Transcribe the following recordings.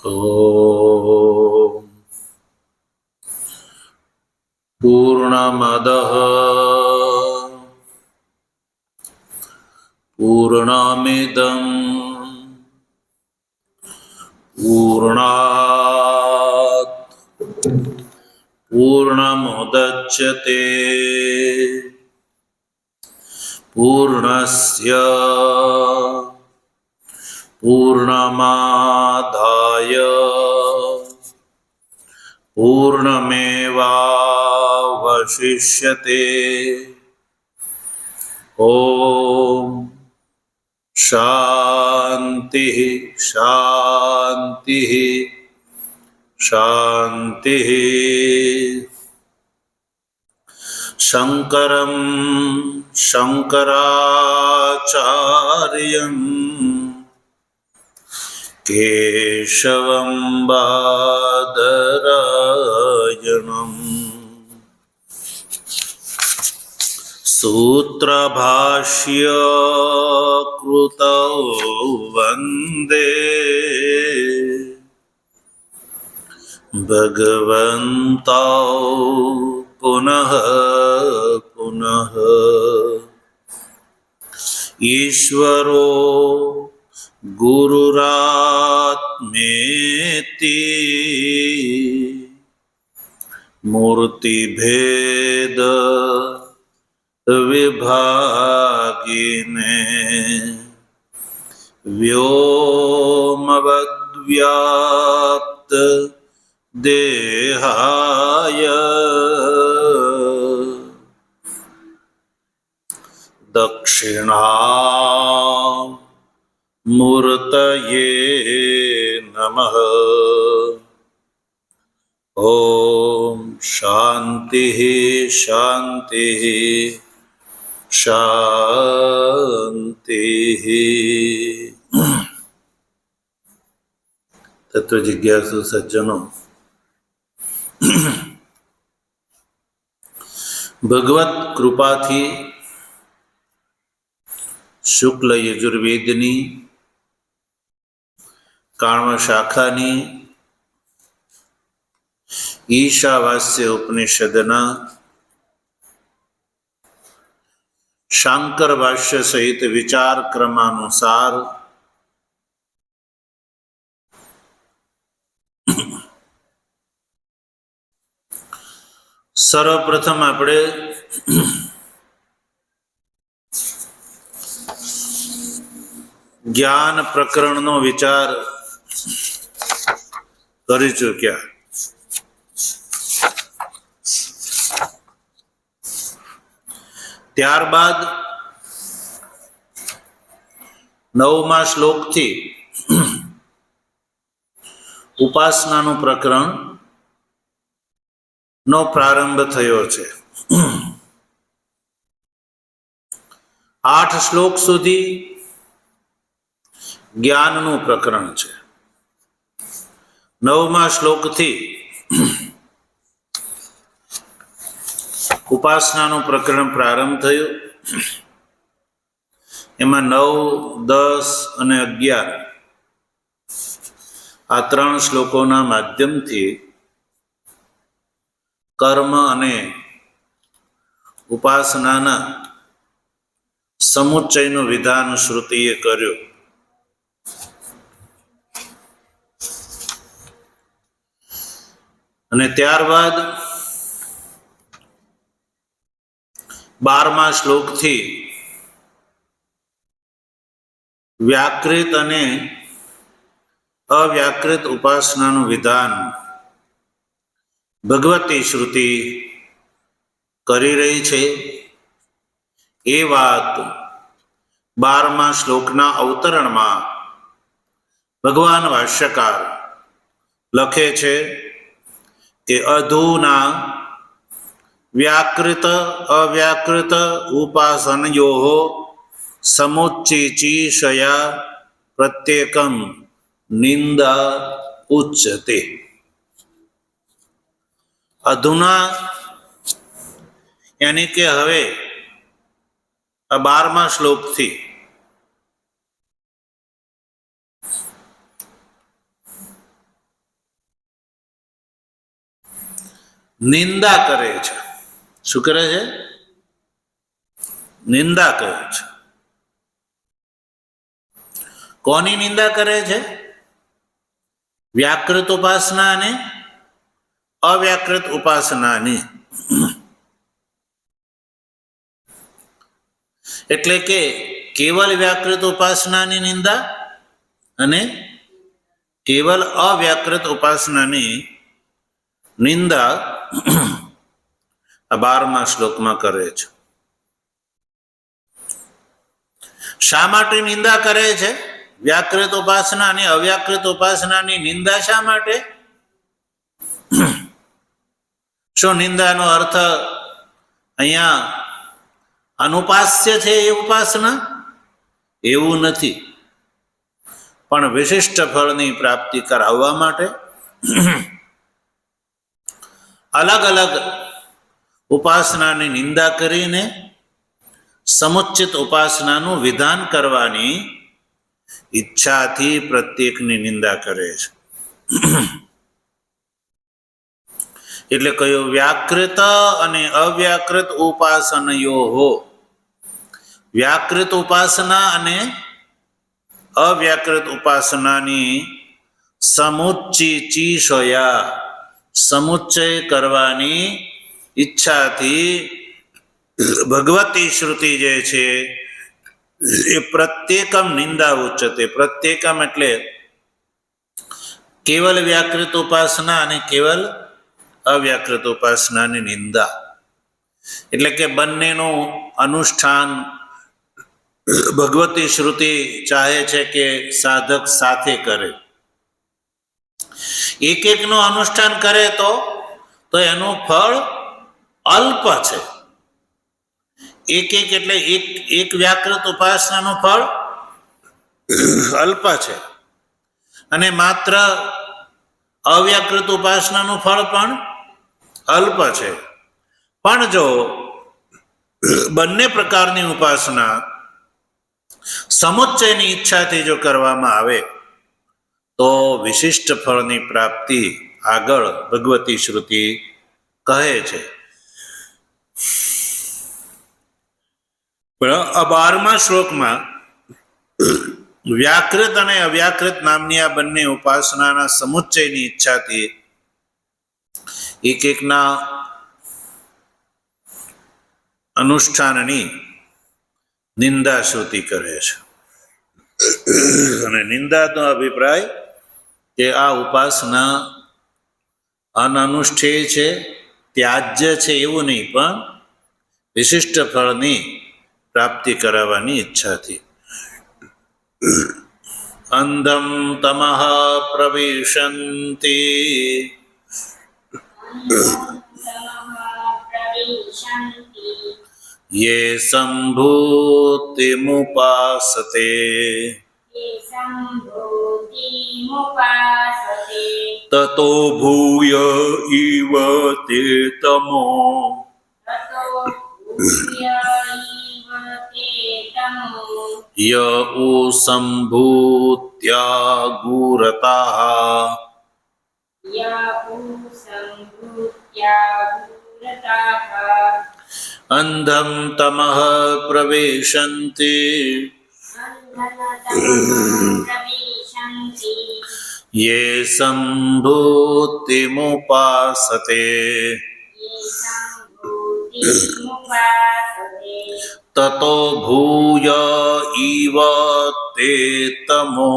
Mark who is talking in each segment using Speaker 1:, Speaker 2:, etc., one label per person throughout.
Speaker 1: ॐ पूर्णमदः पूर्णमिदं पूर्णात् पूर्णमुदच्यते पूर्णस्य पूर्णमादाय पूर्णमेवावशिष्यते। ॐ शान्तिः शान्तिः शान्तिः। शङ्करं शङ्कराचार्यं केशवं बादरायणम् सूत्रभाष्य कृतौ वन्दे भगवन्तौ पुनः पुनः। ईश्वरो गुरुरात्मेति मूर्तिभेद विभागिने व्योमवद्व्याप्त देहाय दक्षिणामूर्तये नमः। ॐ शान्तिः शान्तिः शान्तिः। तत्व जिज्ञासु सज्जनों, ભગવત કૃપાથી શુક્લ યજુર્વેદની કાણવ શાખાની ઈશાવાસ્ય ઉપનિષદના શાંકર ભાષ્ય સહિત વિચાર ક્રમાનુસાર સર્વપ્રથમ આપણે જ્ઞાન પ્રકરણનો વિચાર કરી ચૂક્યા. ત્યારબાદ 9મા શ્લોકથી ઉપાસનાનું પ્રકરણ નો પ્રારંભ થયો છે. 8 શ્લોક સુધી જ્ઞાનનું પ્રકરણ છે. 9મા શ્લોકથી ઉપાસનાનું પ્રકરણ પ્રારંભ થયું. એમાં 9, 10 અને 11 આ 3 શ્લોકોના માધ્યમથી કર્મ અને ઉપાસનાના સમુચ્ચયનું વિધાન શ્રુતિએ કર્યું. અને ત્યારબાદ 12મા શ્લોકથી વ્યાકૃત અને અવ્યાકૃત ઉપાસનાનું વિધાન ભગવતી શ્રુતિ કરી રહી છે. એ વાત 12મા શ્લોકના અવતરણમાં ભગવાન ભાષ્યકાર લખે છે કે અધુના વ્યાકૃત અવ્યાકૃત ઉપાસનયોઃ સમુચ્ચિચીષયા પ્રત્યેકમ નિંદા ઉચ્યતે. અધુના યાની કે હવે આ 12મા શ્લોકથી નિંદા કરે છે. શું કરે છે? નિંદા કરે છે. કોની નિંદા કરે છે? વ્યાકૃત ઉપાસના અને અવ્યાકૃત ઉપાસનાની. એટલે કે કેવલ વ્યાકૃત ઉપાસનાની નિંદા અને કેવલ અવ્યાકૃત ઉપાસનાની નિંદા આ 12મા શ્લોકમાં કરે છે. શા માટે નિંદા કરે છે? વ્યાકૃત ઉપાસના અને અવ્યાકૃત ઉપાસનાની નિંદા શા માટે? શું નિંદાનો અર્થ અહીંયા અનુપાસ્ય છે એ ઉપાસના? એવું નથી, પણ વિશિષ્ટ ફળની પ્રાપ્તિ કરાવવા માટે અલગ અલગ ઉપાસનાની નિંદા કરીને સમુચ્ચિત ઉપાસનાનું વિધાન કરવાની ઈચ્છાથી પ્રત્યેકની નિંદા કરે છે. એટલે કયું? વ્યાકૃત અને અવ્યાકૃત ઉપાસનયો. વ્યાકૃત ઉપાસના અને અવ્યાકૃત ઉપાસનાની સમુચ્ચિચીષયા, સમુચ્ચય કરવાની ઈચ્છાથી ભગવતી શ્રુતિ જે છે એ પ્રત્યેકમ નિંદા ઉચ્ચતે. પ્રત્યેકમ એટલે કેવલ વ્યાકૃત ઉપાસના અને કેવલ અવ્યાકૃત ઉપાસનાની નિંદા. એટલે કે બંનેનું અનુષ્ઠાન ભગવતી શ્રુતિ ચાહે છે કે સાધક સાથે કરે. એક એકનું અનુષ્ઠાન કરે તો એનું ફળ અલ્પ છે. એક એટલે એક વ્યાકૃત ઉપાસનાનું ફળ અલ્પ છે અને માત્ર અવ્યાકૃત ઉપાસનાનું ફળ પણ અલ્પ છે. પણ જો બંને પ્રકારની ઉપાસના સમુચ્ચયની ઈચ્છાથી જો કરવામાં આવે તો વિશિષ્ટ ફળની પ્રાપ્તિ આગળ ભગવતી શ્રુતિ કહે છે. પણ આ 12મા શ્લોકમાં વ્યાકૃત અને અવ્યાકૃત નામની આ બંને ઉપાસનાના સમુચ્ચયની ઈચ્છાથી એક એકના અનુષ્ઠાનની નિંદા શ્રુતિ કરે છે. અને નિંદાનો અભિપ્રાય કે આ ઉપાસના અનનુષ્ઠેય છે, ત્યાજ્ય છે એવું નહીં, પણ વિશિષ્ટ ફળની પ્રાપ્તિ કરાવવાની ઈચ્છાથી. અંધમ તમઃ પ્રવિશન્તિ યે સંભૂતિમુપાસતે તતો ભૂય ઇવ તે તમો ય સંભૂત્યા ગુરતાઃ અંધમ તમઃ પ્રવિશન્તિ યે સંભૂતિમુપાસતે તતો ભૂય ઇવ તે તમો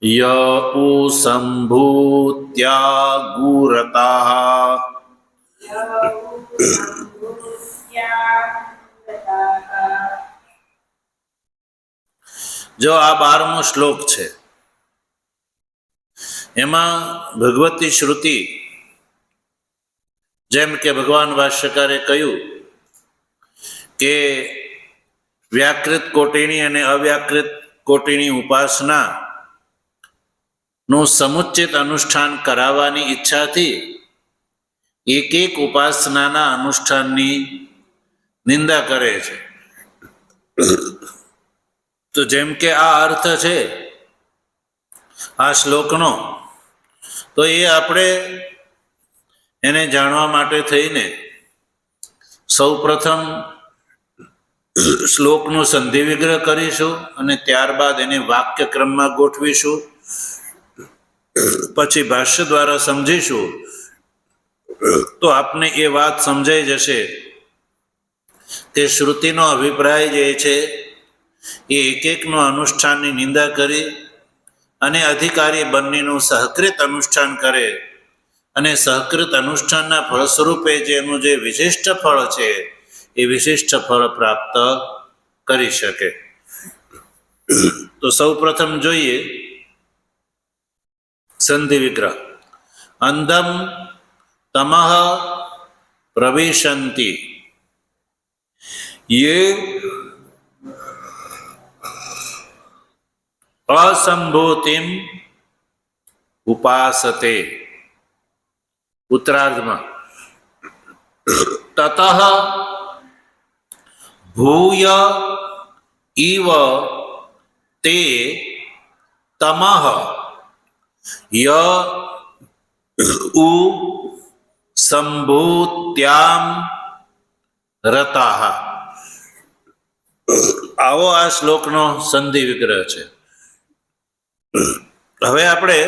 Speaker 1: ય સંભૂત્યા ગુરતાઃ. જો આ 12મો શ્લોક છે એમાં ભગવતી શ્રુતિ જેમ કે ભગવાન ભાષ્યકારે કહ્યું કે વ્યાકૃત કોટીની અને અવ્યાકૃત કોટીની ઉપાસના નું સમુચ્ચિત અનુષ્ઠાન કરાવવાની ઈચ્છાથી એક એક ઉપાસનાના અનુષ્ઠાનની નિંદા કરે છે. તો જેમ કે આ અર્થ છે આ શ્લોકનો, તો એ આપણે એને જાણવા માટે થઈને સૌ પ્રથમ શ્લોકનું સંધિ વિગ્રહ કરીશું અને ત્યારબાદ એને વાક્યક્રમમાં ગોઠવીશું. પછી ભાષ્ય દ્વારા સમજીશું તો આપને એ વાત સમજાઈ જશે કે શ્રુતિનો અભિપ્રાય જે છે એ એક એકનો અનુષ્ઠાનની નિંદા કરી અને અધિકારી બંનેનું સહકૃત અનુષ્ઠાન કરે અને સહકૃત અનુષ્ઠાનના ફળ સ્વરૂપે જેનું જે વિશિષ્ટ ફળ છે એ વિશિષ્ટ ફળ પ્રાપ્ત કરી શકે. તો સૌ પ્રથમ જોઈએ સંધિ વિગ્રહ. અંધમ તમઃ પ્રવિશન્તિ યે અસંભૂતિમ ઉપાસતે. ઉત્તરાર્ધમાં તતઃ ભૂય ઇવ તે તમઃ ય ઉ સંભૂત્યામ રતાઃ. આવો આ શ્લોકનો સંધિ વિગ્રહ છે. હવે આપણે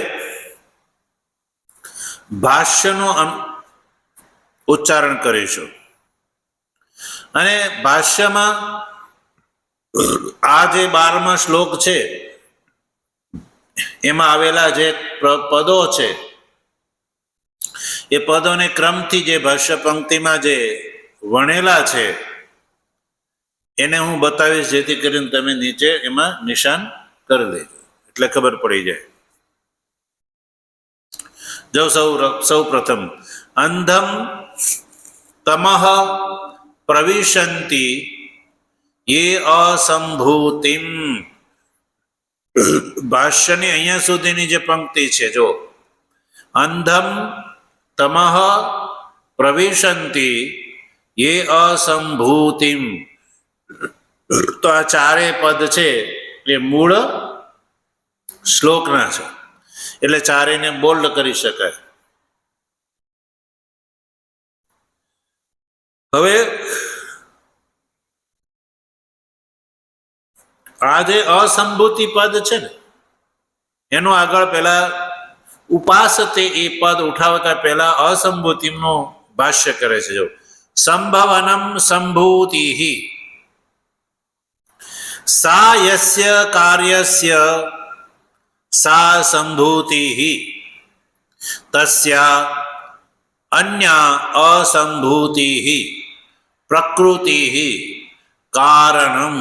Speaker 1: ભાષ્યનું ઉચ્ચારણ કરીશું અને ભાષ્યમાં આ જે 12મા શ્લોક છે એમાં આવેલા જે પદો છે એ પદોને ક્રમથી જે ભાષ્ય પંક્તિમાં જે વણેલા છે એને હું બતાવીશ, જેથી કરીને તમે નીચે એમાં નિશાન કરી દેજો એટલે ખબર પડી જાય. જો સૌ પ્રથમ અંધમ તમઃ પ્રવિશન્તિ યે અસંભૂતિમ. ભાષ્યની અહીંયા સુધીની જે પંક્તિ છે, જો અંધમ તમઃ પ્રવિશન્તિ યે અસંભૂતિમ, તો આ ચારે પદ છે એ મૂળ શ્લોકના છે એટલે ચારેયને બોલ્ડ કરી શકાય. હવે આ જે અસંભૂતિ પદ છે ને એનો આગળ પેલા ઉપાસતે એ પદ ઉઠાવતા પહેલા અસંભૂતિનું ભાષ્ય કરે છે. જો સંભવનમ સંભૂતિ સા યસ્ય કાર્યસ્ય સા સંભૂતિ તસ્યા અન્યા અસંભૂતિ પ્રકૃતિ કારણમ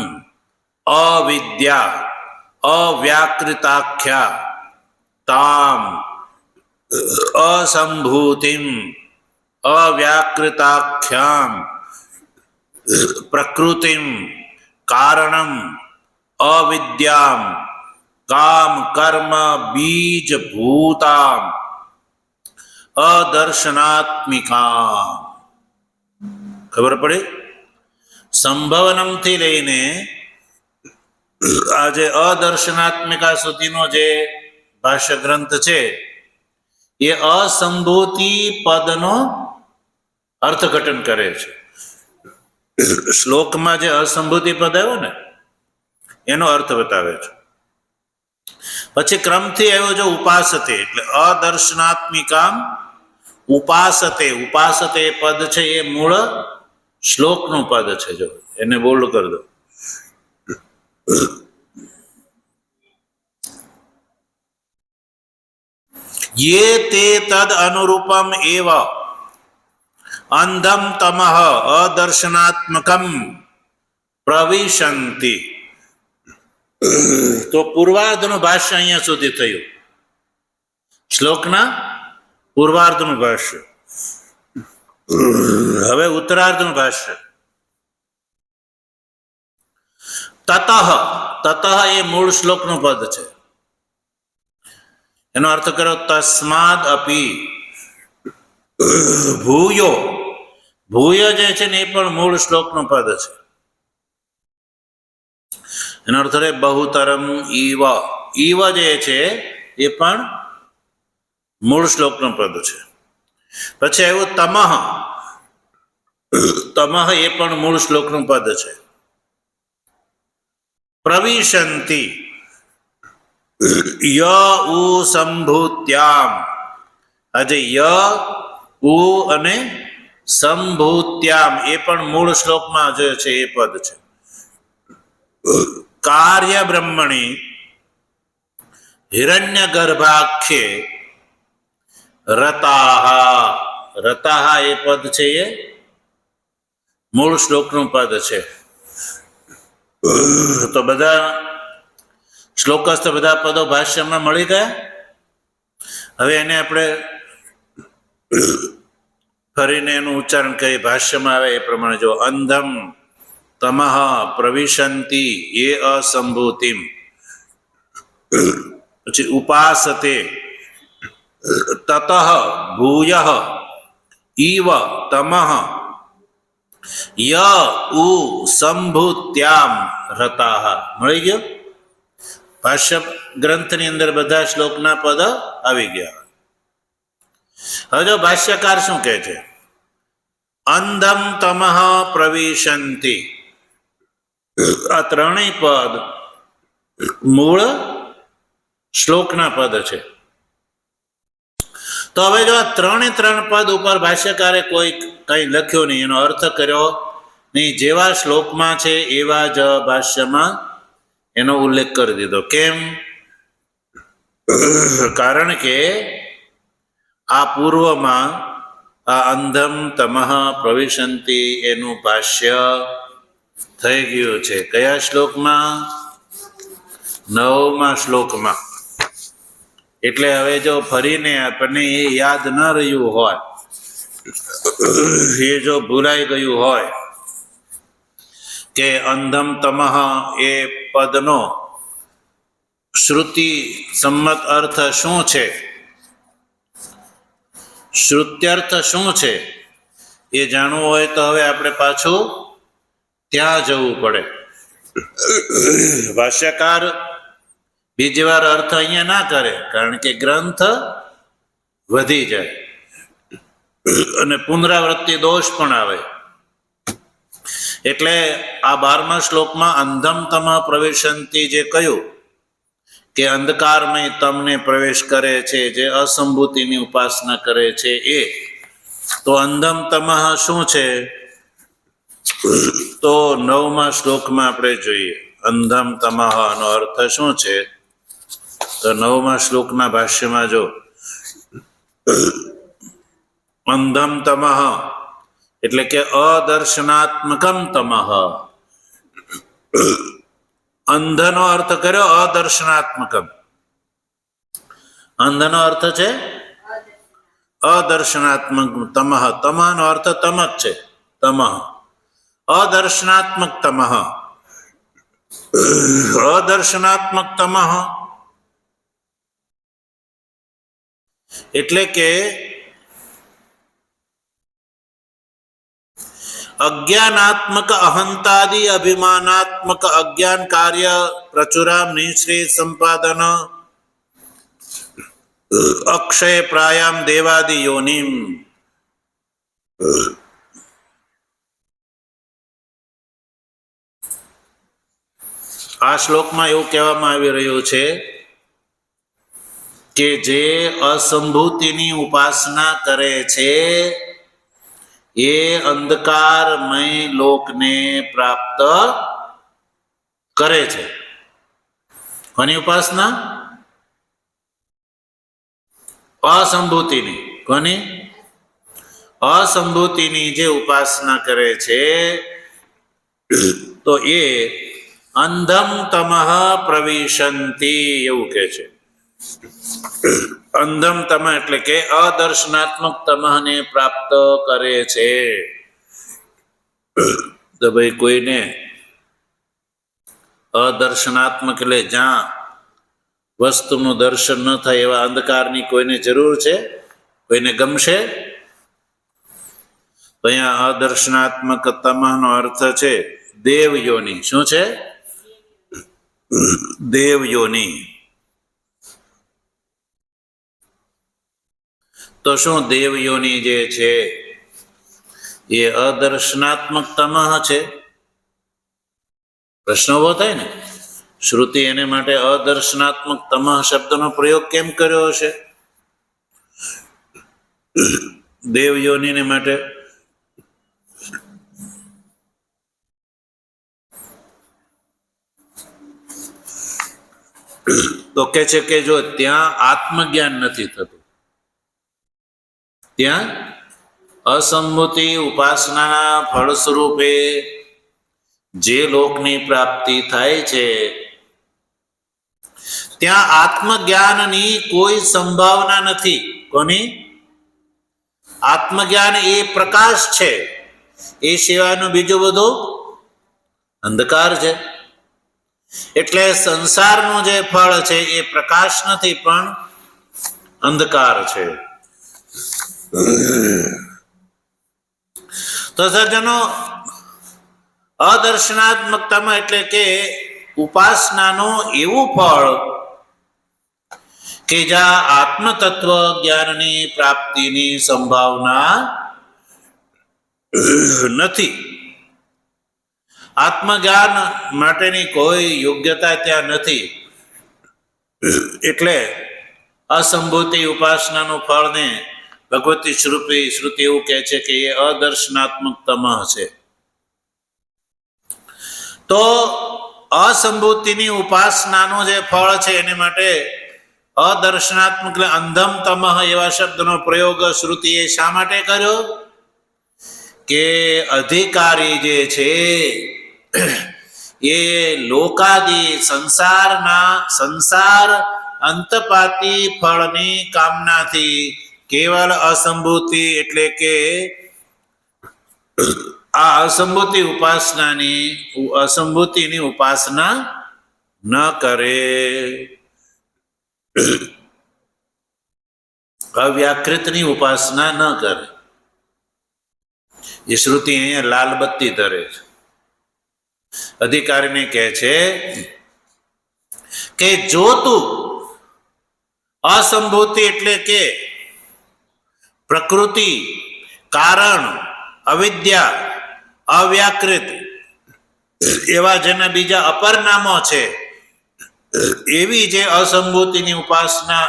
Speaker 1: અવિદ્યા અવ્યાકૃતાખ્યા તામ અસંભૂતિમ અવ્યાકૃતાખ્યામ પ્રકૃતિમ કારણમ અવિદ્યામ કામ કર્મ બીજ ભૂતામ અદર્શનાત્મિકા. ખબર પડી? સંભવનમથી લઈને આ જે અદર્શનાત્મિકા સુધીનો જે ભાષ્ય ગ્રંથ છે એ અસંભૂતિ પદનો અર્થઘટન કરે છે. શ્લોકમાં જે અસંભૂતિ પદ આવ્યો ને એનો અર્થ બતાવે છે. પછી ક્રમથી આવ્યો જો ઉપાસતે, એટલે અદર્શનાત્મિકામ ઉપાસતે. ઉપાસતે પદ છે એ મૂળ શ્લોકનું પદ છે. જો એને બોલ્ડ કરી દો. યે તે તદ અનુરૂપમ એવ અંધમ તમઃ અદર્શનાત્મકમ પ્રવિશન્તિ. તો પૂર્વાર્ધનું ભાષ્ય અહીંયા સુધી થયું. શ્લોકના પૂર્વાર્ધનું ભાષ્ય. હવે ઉત્તરાર્ધનું ભાષ્ય. તતઃ. તતઃ એ મૂળ શ્લોકનું પદ છે. એનો અર્થ કરો તસ્માદ અપી. ભૂયો. ભૂય જે છે ને એ પણ મૂળ શ્લોકનું પદ છે. એનો અર્થ થાય બહુતરમ ઈવ. ઈવ જે છે એ પણ મૂળ શ્લોકનું પદ છે. પછી આવ્યું તમઃ. તમઃ એ પણ મૂળ શ્લોકનું પદ છે. પ્રવિશંતિ ય ઉ સંભૂત્યામ. આજે ય ઉ અને સંભૂત્યામ એ પણ મૂળ શ્લોકમાં જે છે એ પદ છે. કાર્ય બ્રહ્મણી હિરણ્ય ગર્ભાખ્યે રતાહા. રતાહા એ પદ છે એ મૂળ શ્લોકનું પદ છે. તો બધા શ્લોકસ્થ બધા પદો ભાષ્યમાં મળી ગયા. હવે એને આપણે ફરીને એનું ઉચ્ચારણ કરી ભાષ્યમાં આવે એ પ્રમાણે જો અંધમ તમઃ પ્રવિશંતિ એ અસંભૂતિમ. પછી ઉપાસતે તતઃ ભૂયઃ ઈવ તમઃ ય ઉ સંભૂત્યામ રતાઃ. મળી ગયો. ભાષ્ય ગ્રંથની અંદર બધા શ્લોકના પદ આવી ગયા. હવે જો ભાષ્યકાર શું કહે છે? અંધમ તમઃ પ્રવિશંતિ. આ ત્રણેય પદ મૂળ શ્લોકના પદ છે. તો હવે જો આ ત્રણે ત્રણ પદ ઉપર ભાષ્યકારે કોઈ કંઈ લખ્યો નહીં, એનો અર્થ કર્યો નહીં. જેવા શ્લોકમાં છે એવા જ ભાષ્યમાં એનો ઉલ્લેખ કરી દીધો. કેમ? કારણ કે આ પૂર્વમાં આ અંધમ તમઃ પ્રવિશંતિ એનું ભાષ્ય થઈ ગયું છે. કયા શ્લોકમાં? 9મા શ્લોકમાં. એટલે હવે જો ફરીને આપણને એ યાદ ન રહ્યું હોય, એ જો ભૂલાઈ ગયું હોય કે અંધમ તમઃ એ પદનો શ્રુતિ સંમત અર્થ શું છે, શ્રુત્યર્થ શું છે, એ જાણવું હોય તો હવે આપણે પાછું ત્યાં જવું પડે. ભાષ્યકાર બીજી વાર અર્થ અહીંયા ના કરે, કારણ કે ગ્રંથ વધી જાય અને પુનરાવૃત્તિ દોષ પણ આવે. એટલે આ 12મા શ્લોકમાં અંધમ તમઃ પ્રવિશંતિ જે કહ્યું કે અંધકારમય તમને પ્રવેશ કરે છે, જે અસંભૂતિની ઉપાસના કરે છે એ. તો અંધમ તમઃ શું છે? તો 9મા શ્લોકમાં આપણે જોઈએ અંધમ તમઃ નો અર્થ શું છે. તો 9મા શ્લોકના ભાષ્યમાં જો અંધમ તમઃ એટલે કે અદર્શનાત્મકમ તમઃ. અંધનો અર્થ કર્યો અદર્શનાત્મકમ. અંધનો અર્થ છે અદર્શનાત્મક તમઃ. તમઃનો અર્થ તમક છે. તમઃ અદર્શનાત્મક તમઃ. અદર્શનાત્મક તમઃ એટલે કે અજ્ઞાનાત્મક અહંતાદિ અભિમાનાત્મક અજ્ઞાન કાર્ય પ્રચુરામ નિશ્રેય સંપાદન અક્ષય પ્રાયામ દેવાદિ યોનિમ. આ શ્લોકમાં એવું કહેવામાં આવી રહ્યું છે કે જે અસંભૂતિની ઉપાસના કરે છે એ અંધકારમય લોકને પ્રાપ્ત કરે છે. કોની ઉપાસના? અસંભૂતિની. કોની? અસંભૂતિની જે ઉપાસના કરે છે તો એ અંધમ તમઃ પ્રવિશંતિ એવું કહે છે. અંધમ તમઃ એટલે કે અદર્શનાત્મક તમઃને પ્રાપ્ત કરે છે. તો ભાઈ કોઈને અદર્શનાત્મક એટલે જ્યાં વસ્તુનું દર્શન ન થાય એવા અંધકારની કોઈને જરૂર છે? કોઈને ગમશે? તો અહીંયા અદર્શનાત્મક તમઃનો અર્થ છે દેવ યોની. શું છે? દેવ યોનિ. તો શું દેવ યોનિ જે છે એ અદર્શનાત્મક તમઃ છે? પ્રશ્ન ઉભો થાય ને. શ્રુતિ એને માટે અદર્શનાત્મક તમઃ શબ્દનો પ્રયોગ કેમ કર્યો હશે દેવ યોનિને માટે? તો કે છે કે જો ત્યાં આત્મજ્ઞાન નથી થતું, ત્યાં અસંભૂતિ ઉપાસનાના ફળ સ્વરૂપે જે લોકની પ્રાપ્તિ થાય છે ત્યાં આત્મજ્ઞાનની કોઈ સંભાવના નથી. કોની? આત્મજ્ઞાન એ પ્રકાશ છે, એ સિવાયનું બીજું બધું અંધકાર છે. એટલે સંસારનું જે ફળ છે એ પ્રકાશ નથી પણ અંધકાર છે. તો સજ્જનો, અદર્શનાત્મકતામાં એટલે કે ઉપાસનાનું એવું ફળ કે જ્યાં આત્મતત્વ જ્ઞાનની પ્રાપ્તિની સંભાવના નથી. આત્મજ્ઞાન માટેની કોઈ યોગ્યતા ત્યાં નથી. એટલે અસંભૂતિ ઉપાસનાનું ફળને ભગવતી શ્રુતિ એવું કહે છે કે એ અદર્શનાત્મક તમઃ છે. તો અસંભૂતિની ઉપાસનાનું જે ફળ છે એને માટે અદર્શનાત્મક અંધમ તમઃ એવા શબ્દનો પ્રયોગ શ્રુતિએ શા માટે કર્યો? કે અધિકારી જે છે એ લોકાદી સંસાર અંતપાતી ફળની કામનાથી કેવલ અસંભૂતિ એટલે કે આ અસંભૂતિની ઉપાસના ન કરે. અવ્યાકૃતની ઉપાસના ન કરે. એ શ્રુતિ અહીંયા લાલ બત્તી ધરે છે. અધિકારીને કહે છે કે જો તું અસંભૂતિ એટલે કે પ્રકૃતિ, કારણ, અવિદ્યા, અવ્યાકૃત એવા જેના બીજા અપર નામો છે એવી જે અસંભૂતિની ઉપાસના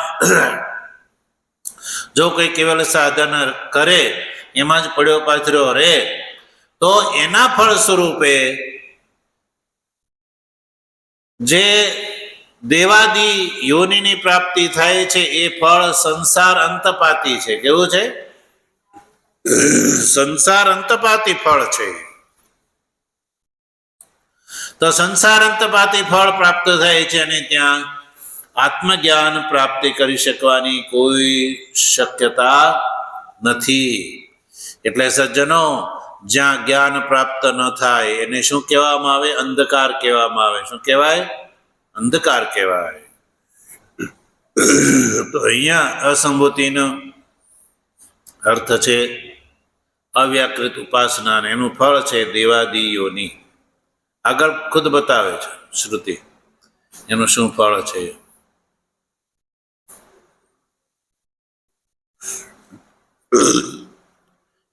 Speaker 1: જો કોઈ કેવલ સાધન કરે, એમાં જ પડ્યો પાથર્યો રહે, તો એના ફળ સ્વરૂપે જે દેવાદી યોનિની પ્રાપ્તિ થાય છે એ ફળ સંસાર અંતપાતી છે. કેવું છે? સંસાર અંતપાતી ફળ છે. તો સંસાર અંતપાતી ફળ પ્રાપ્ત થાય છે અને ત્યાં આત્મજ્ઞાન પ્રાપ્તિ કરી શકવાની કોઈ શક્યતા નથી. એટલે સજ્જનો, જ્યાં જ્ઞાન પ્રાપ્ત ન થાય એને શું કહેવામાં આવે? અંધકાર કહેવામાં આવે. શું કહેવાય? અંધકાર કહેવાય. તો અહીંયા અસંભૂતિનો અર્થ છે અવ્યાકૃત ઉપાસના, એનું ફળ છે દેવાદી યોનિ. આગળ ખુદ બતાવે છે શ્રુતિ એનું શું ફળ છે.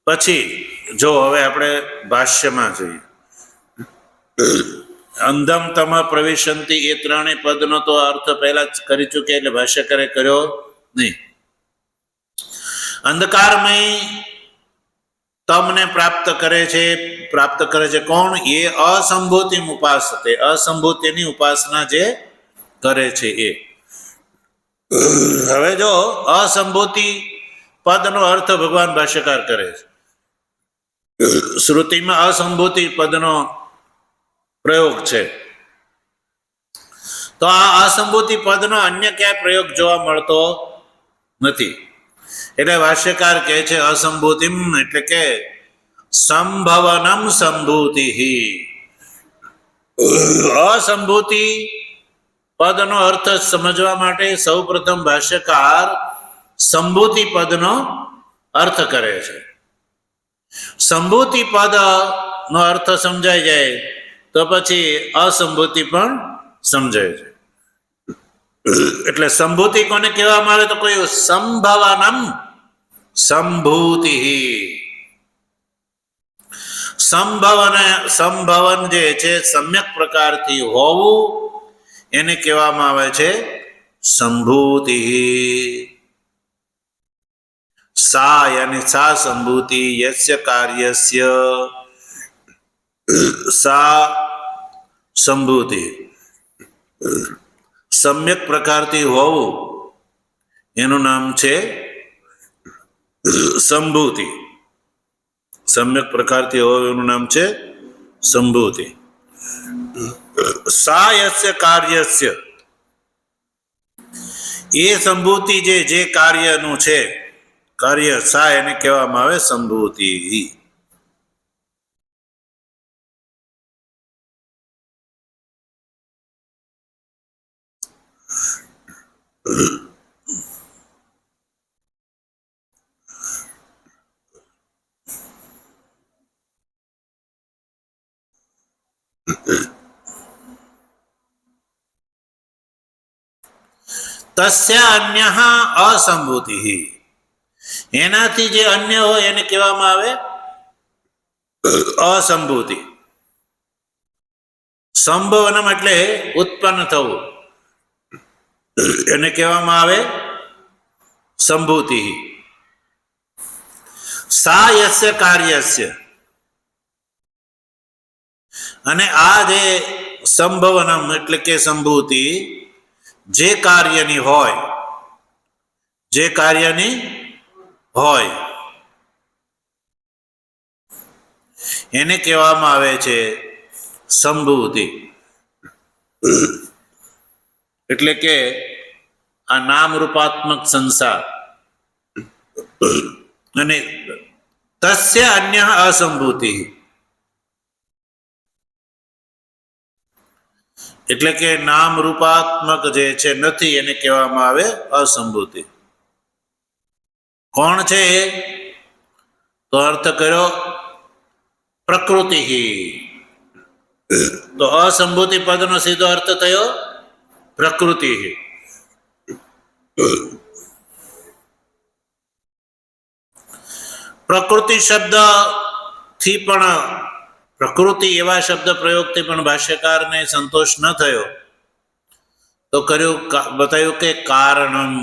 Speaker 1: પછી જો હવે આપણે ભાષ્યમાં જોઈએ. અંધમ તમ પ્રવિશંતિ એ ત્રણેય પદનો તો અર્થ પહેલા જ કરી ચૂક્યા, એટલે ભાષ્યકારે કર્યો નહીં. અંધકારમય તમને પ્રાપ્ત કરે છે કોણ? એ અસંભૂતિ ઉપાસતે, અસંભૂતિની ઉપાસના જે કરે છે એ. હવે જો અસંભૂતિ પદનો અર્થ ભગવાન ભાષ્યકાર કરે છે. શ્રુતિમાં અસંભૂતિ પદનો પ્રયોગ છે. તો આ અસંભૂતિ પદનો અન્ય ક્યાંય પ્રયોગ જોવા મળતો નથી. એટલે ભાષ્યકાર કહે છે અસંભૂતિમ એટલે કે સંભવનમ સંભૂતિ. અસંભૂતિ પદનો અર્થ સમજવા માટે સૌ પ્રથમ ભાષ્યકાર સંભૂતિ પદનો અર્થ કરે છે. સંભૂતિ પદ નો અર્થ સમજાઈ જાય તો પછી અસંભૂતિ પણ સમજાય છે. એટલે સંભૂતિ કોને કહેવામાં આવે તો કોઈ સંભવનમ સંભૂતિ. સંભવન જે છે સમ્યક પ્રકારથી હોવું એને કહેવામાં આવે છે સંભૂતિ. સા યાની સા સંભૂતિ યસ્ય કાર્યસ્ય સા સંભૂતિ. સમ્યક પ્રકારથી હોવું એનું નામ છે સંભૂતિ. સમ્યક પ્રકારથી હોવું એનું નામ છે સંભૂતિ. સા યસ્ય કાર્યસ્ય એ સંભૂતિ જે કાર્યનું છે કાર્ય સા એને કહેવામાં આવે સંભૂતિ. તસ્ય અન્ય અસંભૂતિ. એનાથી જે અન્ય હોય એને કહેવામાં આવે અસંભૂતિ. સંભવનમ એટલે ઉત્પન્ન થવું એને કહેવામાં આવે સંભૂતિ. સા યસ્ય કાર્યસ્ય અને આ જે સંભવનમ એટલે કે સંભૂતિ જે કાર્યની હોય એને કહેવામાં આવે છે સંભૂતિ. એટલે કે આ નામ રૂપાત્મક સંસાર અને તસ્ય અન્ય અસંભૂતિ એટલે કે નામ રૂપાત્મક જે છે નથી એને કહેવામાં આવે અસંભૂતિ. કોણ છે તો અર્થ કર્યો પ્રકૃતિ. તો અસંભૂતિ પદનો સીધો અર્થ થયો પ્રકૃતિ. પ્રકૃતિ શબ્દ થી પણ પ્રકૃતિ એવા શબ્દ પ્રયોગથી પણ ભાષ્યકારને સંતોષ ન થયો તો બતાવ્યું કે કારણમ.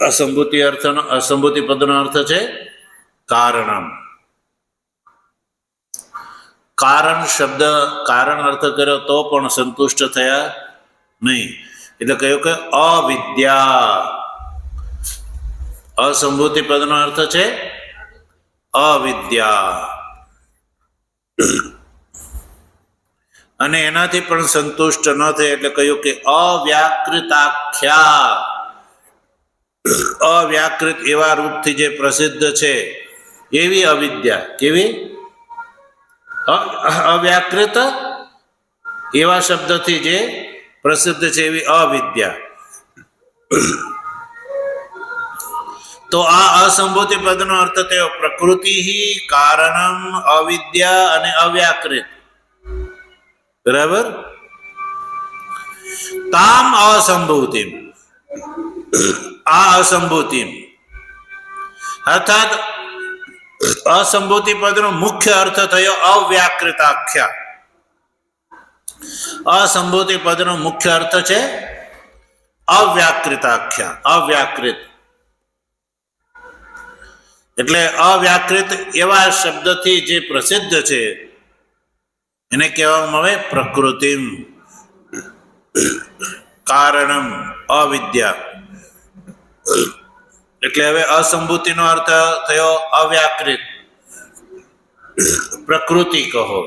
Speaker 1: અસંભૂતિ પદનો અર્થ છે કારણમ. કારણ શબ્દ કારણ અર્થ કર્યો તો પણ સંતુષ્ટ થયા નહીં એટલે કહ્યું કે અવિદ્યા. અસંભૂતિ પદનો અર્થ છે અવિદ્યા અને એનાથી પણ સંતુષ્ટ ન થાય એટલે કહ્યું કે અવ્યાકૃતાખ્યા. અવ્યાકૃત એવા રૂપથી જે પ્રસિદ્ધ છે એવી અવિદ્યા. કેવી? અવ્યાકૃત એવા શબ્દથી જે પ્રસિદ્ધ છે એવી અવિદ્યા. તો આ અસંભૂતિ પદનો અર્થ થયો પ્રકૃતિ કારણમ અવિદ્યા અને અવ્યાકૃત. બરાબર. તામ અસંભૂતિ આ અસંભૂતિ અર્થાત અસંભૂતિ પદનો મુખ્ય અર્થ થયો અવ્યાકૃતાખ્યા. અસંભૂતિ પદનો મુખ્ય અર્થ છે અવ્યાકૃતાખ્યા. અવ્યાકૃત એટલે અવ્યાકૃત એવા શબ્દથી જે પ્રસિદ્ધ છે એને કહેવામાં આવે પ્રકૃતિ. કારણમ અવિદ્યા એટલે હવે અસંભૂતિનો અર્થ થયો અવ્યાકૃત. પ્રકૃતિ કહો,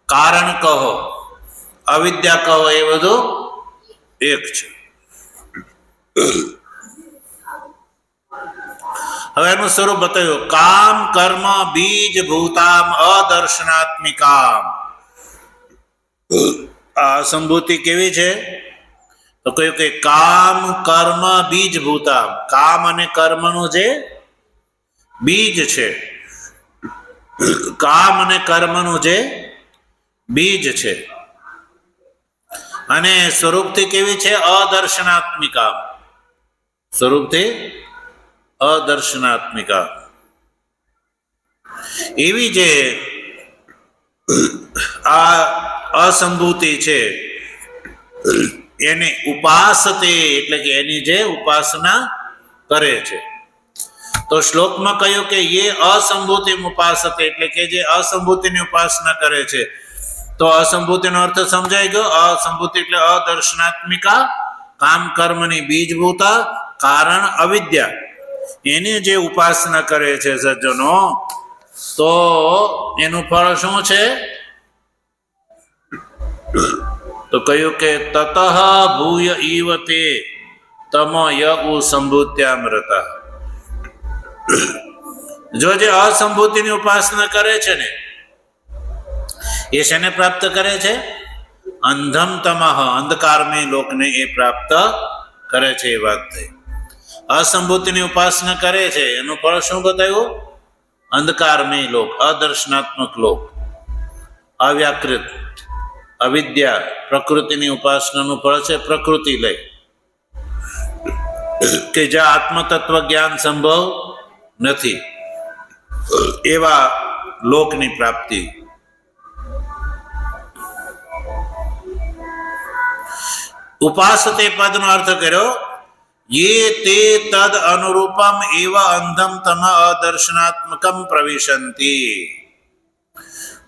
Speaker 1: કારણ કહો, અવિદ્યા કહો, એ બધું એક છે. હવે એનું સ્વરૂપ બતાવ્યું. કામ કર્મ બીજ ભૂતામ અદર્શનાત્મિકામ. આ સંભૂતિ કેવી છે તો કહ્યું કે કામ કર્મ બીજ ભૂતામ. કામ અને કર્મનું જે બીજ છે, કામ અને કર્મનું જે બીજ છે અને સ્વરૂપથી કેવી છે? અદર્શનાત્મિકા. સ્વરૂપથી અદર્શનાત્મિકા. એવી જે આ અસંભૂતિ છે એને ઉપાસતે એટલે કે એની જે ઉપાસના કરે છે. તો શ્લોકમાં કહ્યું કે યે અસંભૂતિ ઉપાસતે એટલે કે જે અસંભૂતિની ઉપાસના કરે છે. તો અસંભૂતિનો અર્થ સમજાઈ ગયો. અસંભૂતિ એટલે અદર્શનાત્મિકા, કામ કર્મની બીજભૂતા, કારણ અવિદ્યા, એની જે ઉપાસના કરે છે સજ્જનો, તો એનું ફળ શું છે? તો કહ્યું કે તતઃ ભૂય ઈવ તે તમ યઉ સંભૂત્યામૃત. જો જે અસંભૂતિની ઉપાસના કરે છે ને એ શેને પ્રાપ્ત કરે છે? અંધમ તમઃ, અંધકારમય લોકને એ પ્રાપ્ત કરે છે. એ વાત થઈ. અસંભૂતિની ઉપાસના કરે છે એનું ફળ શું બતાવ્યું? અંધકારમય લોક, અદર્શનાત્મક લોક, અવ્યાકૃત, અવિદ્યા, પ્રકૃતિની ઉપાસનાનું ફળ છે પ્રકૃતિ લય, કે જ્યાં આત્મતત્વ જ્ઞાન સંભવ નથી એવા લોકની પ્રાપ્તિ. ઉપાસતે પદનો અર્થ કર્યો યે તે તદ અનુરૂપમ એવ અંધમ તમ અદર્શનાત્મકમ પ્રવિશંતિ.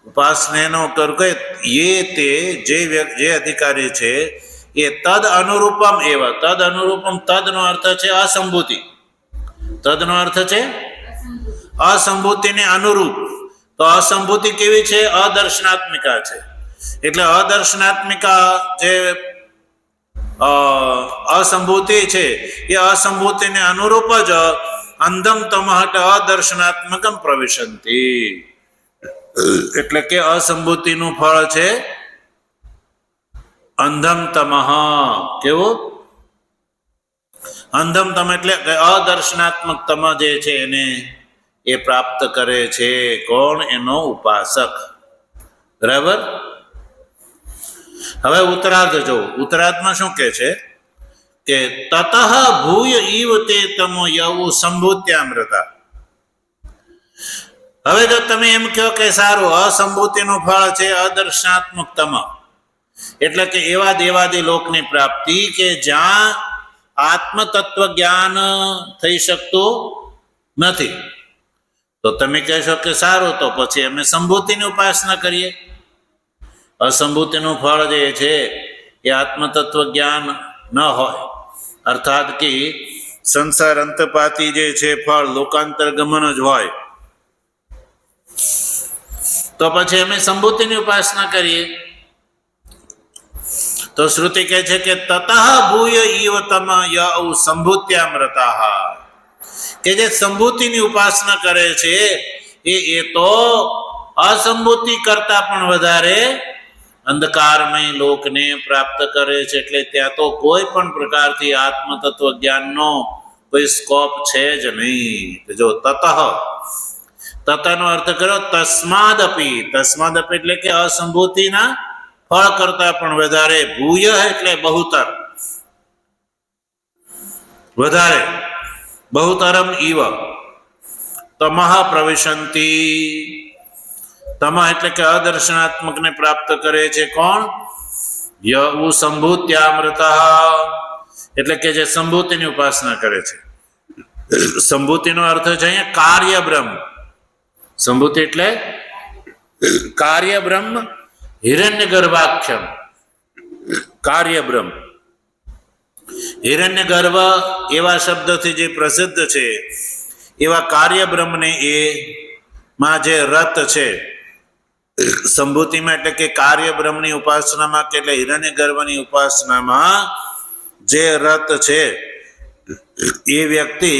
Speaker 1: ઉપાસનાનો કર્મ કે યે તે જે અધિકારી છે એ તદ અનુરૂપમ એવ. તદ અનુરૂપમ, તદનો અર્થ છે અસંભૂતિ. તદનો અર્થ છે અસંભૂતિને અનુરૂપ. તો અસંભૂતિ કેવી છે? અદર્શનાત્મિકા છે. એટલે અદર્શનાત્મિકા જે અસંભૂતિ છે એ અસંભૂતિને અનુરૂપ જ અંધમ તમઃ અદર્શનાત્મકમ પ્રવિશંતિ. એટલે કે અસંભૂતિનું ફળ છે અંધમ તમઃ. કેવું? અંધમ તમ એટલે અદર્શનાત્મક તમ જે છે એને એ પ્રાપ્ત કરે છે. કોણ? એનો ઉપાસક. બરાબર. હવે ઉત્તરાર્ધ જો. ઉત્તરાર્ધમાં શું કે છે કે તતઃ ભૂય ઈવ તે તમો યઉ સંભૂત્યામૃતા. હવે જો તમે એમ કહો કે સારું, અસંભૂતિનું ફળ છે અદર્શનાત્મક તમ, એટલે કે એવા દેવાદી લોકની પ્રાપ્તિ કે જ્યાં આત્મતત્વ જ્ઞાન થઈ શકતું નથી. તો તમે કહેશો કે સારું, તો પછી અમે સંભૂતિની ઉપાસના કરીએ. અસંભૂતિનું ફળ જે છે એ આત્મતત્વ જ્ઞાન ન હોય, અર્થાત કે સંસાર અંતપાતી જે છે ફળ લોકાંતર ગમન જ હોય, તો પછી અમે સંભૂતિની ઉપાસના કરીએ. તો શ્રુતિ કહે છે કે તતઃ ભૂય ઈવ તમ યઉ સંભૂત્યામૃતા. કે જે સંભૂતિની ઉપાસના કરે છે એ તો અસંભૂતિ કરતા પણ વધારે અંધકારમય લોકને પ્રાપ્ત કરે છે. એટલે ત્યાં તો કોઈ પણ પ્રકારથી આત્મતત્વ જ્ઞાનનો કોઈ સ્કોપ છે જ નહીં. જો તતનો અર્થ કર્યો તસ્માદપી. તસ્માદપી એટલે કે અસંભૂતિના ફળ કરતા પણ વધારે. ભૂય એટલે બહુતર, વધારે. બહુતરમ ઈવ તમઃ પ્રવિશંતિ. તમ એટલે કે અદર્શનાત્મકને પ્રાપ્ત કરે છે. કોણ? યઉ સંભૂત્યામૃતઃ એટલે કે જે સંભૂતિની ઉપાસના કરે છે. સંભૂતિનો અર્થ છે અહીંયા કાર્ય બ્રહ્મ. સંભૂતિ એટલે કાર્ય બ્રહ્મ, હિરણ્ય ગર્ભાખ્યમ. કાર્ય બ્રહ્મ, હિરણ્ય ગર્ભ એવા શબ્દથી જે પ્રસિદ્ધ છે એવા કાર્ય બ્રહ્મને એ માં જે રત છે સંભૂતિમાં, એટલે કે કાર્ય બ્રહ્મની ઉપાસનામાં કે એટલે હિરણ્ય ગર્ભની ઉપાસનામાં જે રત છે એ વ્યક્તિ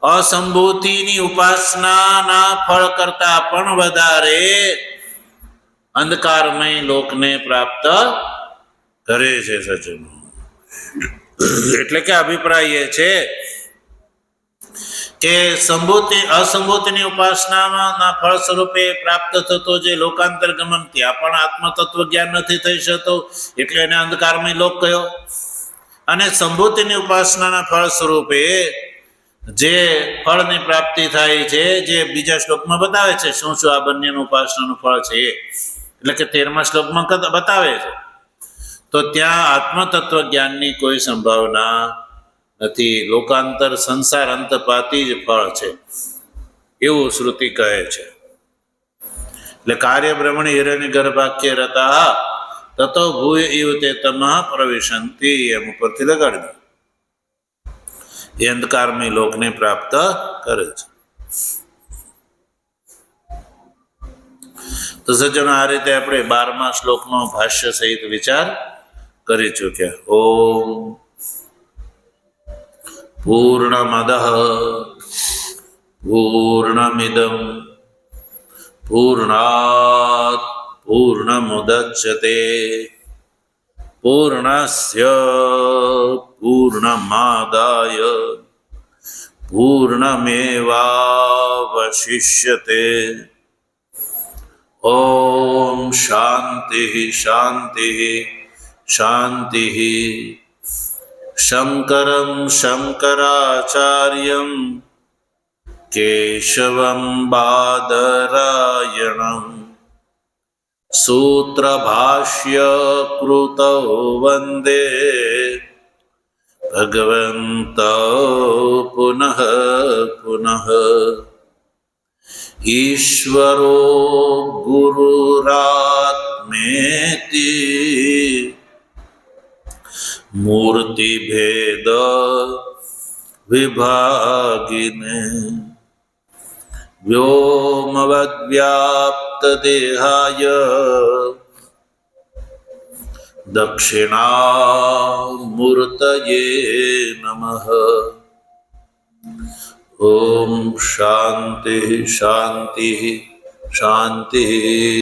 Speaker 1: અસંભૂતિની ઉપાસનાના ફળ કરતા પણ વધારે અંધકારમય લોકને પ્રાપ્ત કરે છે સજ્જનો. એટલે કે અભિપ્રાય એ છે કે અસંભૂતિની ઉપાસનાના ફળ સ્વરૂપે પ્રાપ્ત થતો જે લોકાંતર ગમન, ત્યાં પણ આત્મતત્વ જ્ઞાન નથી થઈ શકતું, એટલે એને અંધકારમય લોક કહ્યો. અને સંભૂતિની ઉપાસનાના ફળ સ્વરૂપે જે ફળની પ્રાપ્તિ થાય છે, જે બીજા શ્લોકમાં બતાવે છે શું શું આ બંનેનું ઉપાસનાનું ફળ છે, એટલે કે 13મા શ્લોકમાં બતાવે છે, તો ત્યાં આત્મતત્વ જ્ઞાનની કોઈ સંભાવના નથી. લોકાંતર સંસાર અંતપાતી જ ફળ છે એવું શ્રુતિ કહે છે. એટલે કાર્ય બ્રહ્મણી હિરણ્ય ગર્ભાખ્ય રતા તતો ભૂય ઇવ તે તમઃ પ્રવિશંતિ, એમ ઉપરથી લગાડી દો. એ અંધકારમય લોકને પ્રાપ્ત કરે છે. તો સજ્જનો, આ રીતે આપણે 12મા શ્લોકનો ભાષ્ય સહિત વિચાર કરી ચૂક્યા. ઓમ પૂર્ણમદઃ પૂર્ણમિદં પૂર્ણાત પૂર્ણમુદચ્યતે પૂર્ણસ્ય પૂર્ણમાદાય પૂર્ણમેવાવશિષ્યતે. ઓમ શાંતિ શાંતિ શાંતિ. શંકરં શંકરાચાર્યં કેશવં બાદરાયણં સૂત્રભાષ્ય કૃતૌ વંદે ભગવन्तૌ પુનઃ પુનઃ. ઈશ્વરો ગુરુરાત્મેતિ મૂર્તિભેદ વિભાગિને વ્યોમવદ્વ્યાપ્તદેહાય દક્ષિણામૂર્તયે નમઃ. ઓમ શાંતિ શાંતિ શાંતિ.